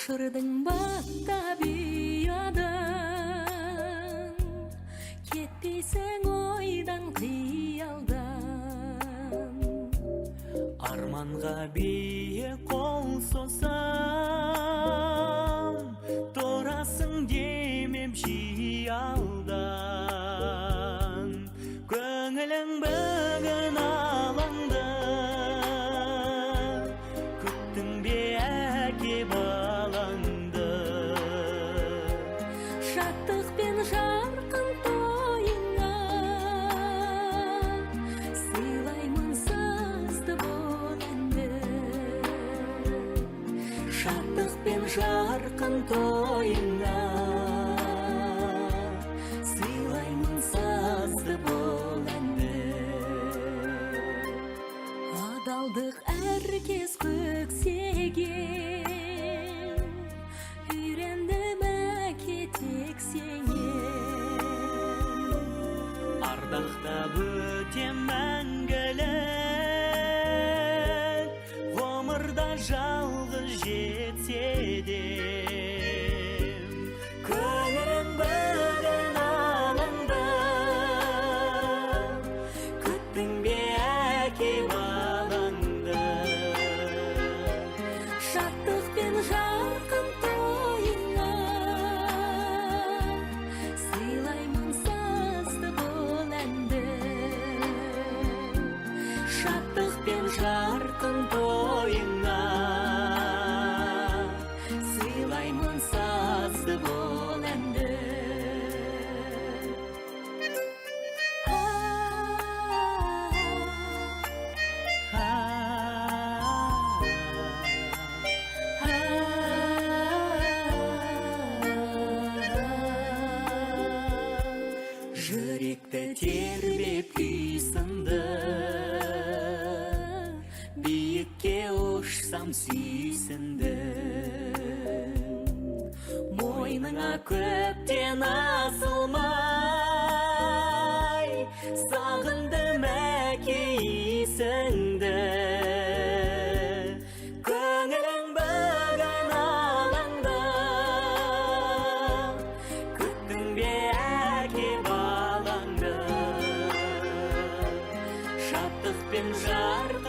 Шашырдың бақта бұядан, кетпейсің ойдан қиялдан. Арманға биік қол созсам, тұрасың демеп жиялдан. Көңілің бүгін алаңды, күттің бе әке балаңды. Шаттық пен жарқын тойыңа, сыйлаймын сазды бол әнді. Шаттық пен жарқын тойыңа, сыйлаймын сазды бол әнді. Адалдық әркез көксеген, үйрендім әке тек сенен. Ардақтап өтем мәңгілік, ғұмырда жалғыз жетсе де. Көңілің бүгін алаңды, күттің бе әке балаңды. Шаттық пен жарқын тойыңа, сыйлаймын сазды бол әнді. Шаттық пен жарқын тойыңа, сыйлаймын сазды бол әнді. Жүректі тербеп күй сынды, биікке ұшсам сүйсіндің. Мойныңа көптен асылмай, сағындым әке иісіңді. Көңілің бүгін алаңда, күттің бе әке балаңды. Шаттық пен жарқын